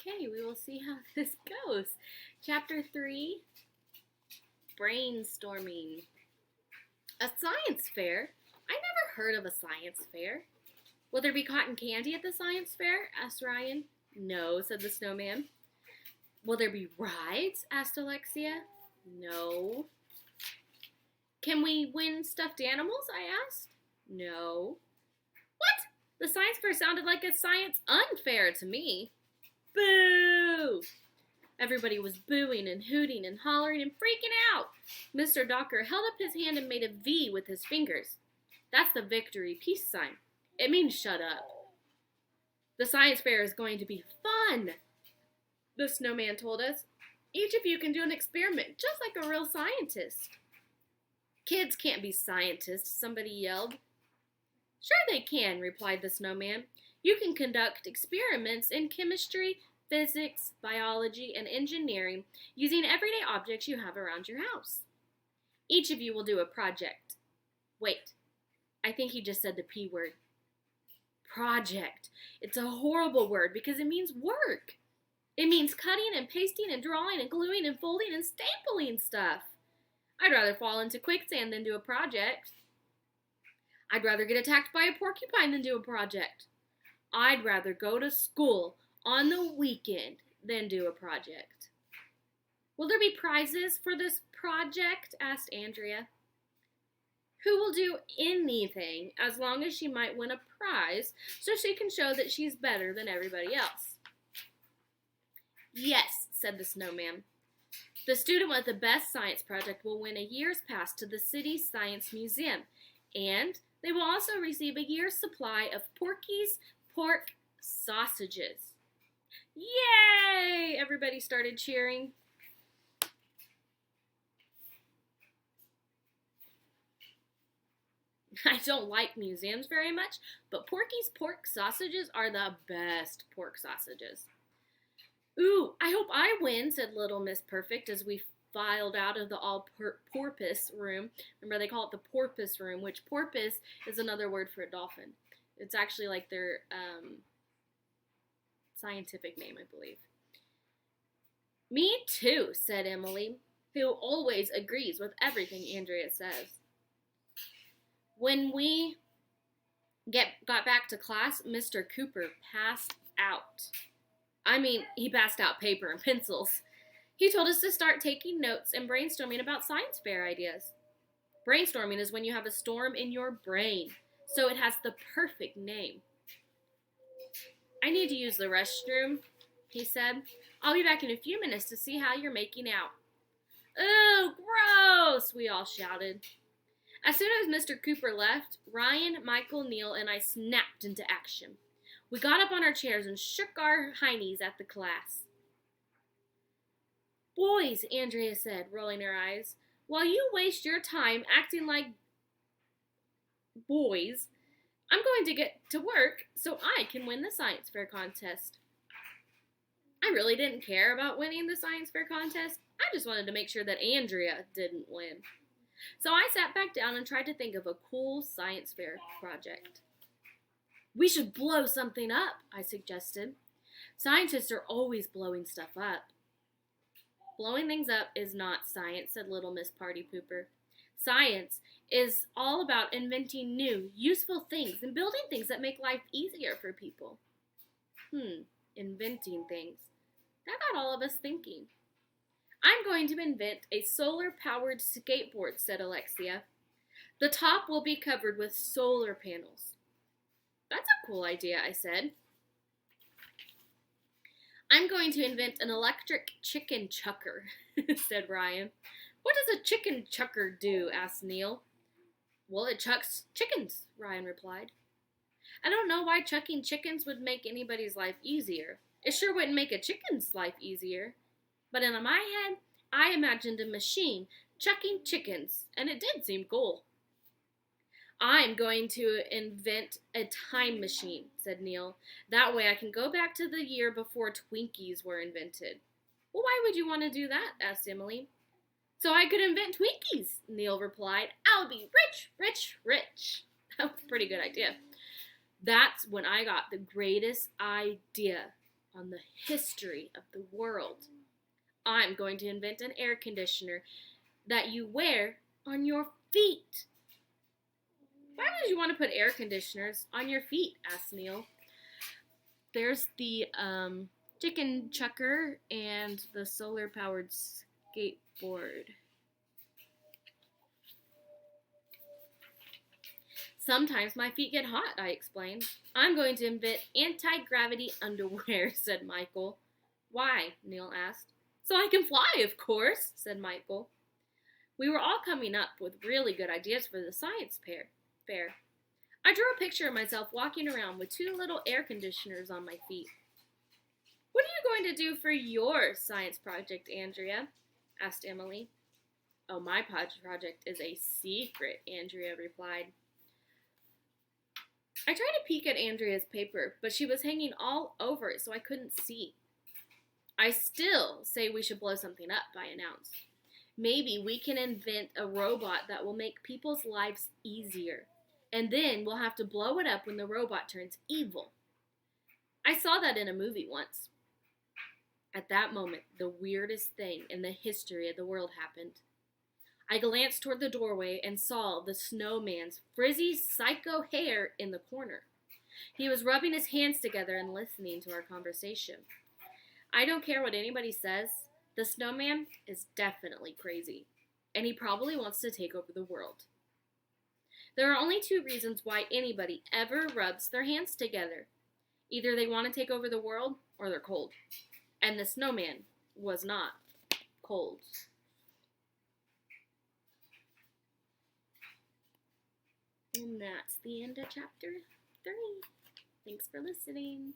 Okay, we will see how this goes. Chapter 3, Brainstorming. A science fair? I never heard of a science fair. Will there be cotton candy at the science fair? Asked Ryan. No, said the snowman. Will there be rides? Asked Alexia. No. Can we win stuffed animals? I asked. No. What? The science fair sounded like a science unfair to me. Boo! Everybody was booing and hooting and hollering and freaking out. Mr. Docker held up his hand and made a V with his fingers. That's the victory peace sign. It means shut up. The science fair is going to be fun, the snowman told us. Each of you can do an experiment, just like a real scientist. Kids can't be scientists, somebody yelled. Sure they can, replied the snowman. You can conduct experiments in chemistry, physics, biology, and engineering using everyday objects you have around your house. Each of you will do a project. Wait, I think he just said the P word. Project. It's a horrible word because it means work. It means cutting and pasting and drawing and gluing and folding and stapling stuff. I'd rather fall into quicksand than do a project. I'd rather get attacked by a porcupine than do a project. I'd rather go to school on the weekend than do a project. Will there be prizes for this project? Asked Andrea. Who will do anything as long as she might win a prize so she can show that she's better than everybody else? Yes, said the snowman. The student with the best science project will win a year's pass to the city science museum, and they will also receive a year's supply of Porky's pork sausages. Yay! Everybody started cheering. I don't like museums very much, but Porky's pork sausages are the best pork sausages. Ooh, I hope I win, said Little Miss Perfect as we filed out of the all-porpoise room. Remember, they call it the porpoise room, which porpoise is another word for a dolphin. It's actually like their scientific name, I believe. Me too, said Emily, who always agrees with everything Andrea says. When we got back to class, Mr. Cooper passed out. He passed out paper and pencils. He told us to start taking notes and brainstorming about science fair ideas. Brainstorming is when you have a storm in your brain, so it has the perfect name. I need to use the restroom, he said. I'll be back in a few minutes to see how you're making out. Ooh, gross, we all shouted. As soon as Mr. Cooper left, Ryan, Michael, Neil, and I snapped into action. We got up on our chairs and shook our heinies at the class. Boys, Andrea said, rolling her eyes, while you waste your time acting like boys, I'm going to get to work so I can win the science fair contest. I really didn't care about winning the science fair contest. I just wanted to make sure that Andrea didn't win. So I sat back down and tried to think of a cool science fair project. We should blow something up, I suggested. Scientists are always blowing stuff up. Blowing things up is not science, said Little Miss Party Pooper. Science is all about inventing new, useful things and building things that make life easier for people. Inventing things. That got all of us thinking. I'm going to invent a solar-powered skateboard, said Alexia. The top will be covered with solar panels. That's a cool idea, I said. I'm going to invent an electric chicken chucker, said Ryan. What does a chicken chucker do? Asked Neil. Well, it chucks chickens, Ryan replied. I don't know why chucking chickens would make anybody's life easier. It sure wouldn't make a chicken's life easier. But in my head, I imagined a machine chucking chickens, and it did seem cool. I'm going to invent a time machine, said Neil. That way I can go back to the year before Twinkies were invented. Well, why would you want to do that? Asked Emily. So I could invent Twinkies, Neil replied. I'll be rich, rich, rich. That was a pretty good idea. That's when I got the greatest idea on the history of the world. I'm going to invent an air conditioner that you wear on your feet. Why would you want to put air conditioners on your feet? Asked Neil. There's the chicken chucker and the solar-powered skateboard. Sometimes my feet get hot, I explained. I'm going to invent anti-gravity underwear, said Michael. Why? Neil asked. So I can fly, of course, said Michael. We were all coming up with really good ideas for the science fair. I drew a picture of myself walking around with 2 little air conditioners on my feet. What are you going to do for your science project, Andrea? Asked Emily. Oh, my project is a secret, Andrea replied. I tried to peek at Andrea's paper, but she was hanging all over it so I couldn't see. I still say we should blow something up, I announced. Maybe we can invent a robot that will make people's lives easier, and then we'll have to blow it up when the robot turns evil. I saw that in a movie once. At that moment, the weirdest thing in the history of the world happened. I glanced toward the doorway and saw the snowman's frizzy psycho hair in the corner. He was rubbing his hands together and listening to our conversation. I don't care what anybody says, the snowman is definitely crazy, and he probably wants to take over the world. There are only 2 reasons why anybody ever rubs their hands together. Either they want to take over the world, or they're cold. And the snowman was not cold. And that's the end of chapter 3. Thanks for listening.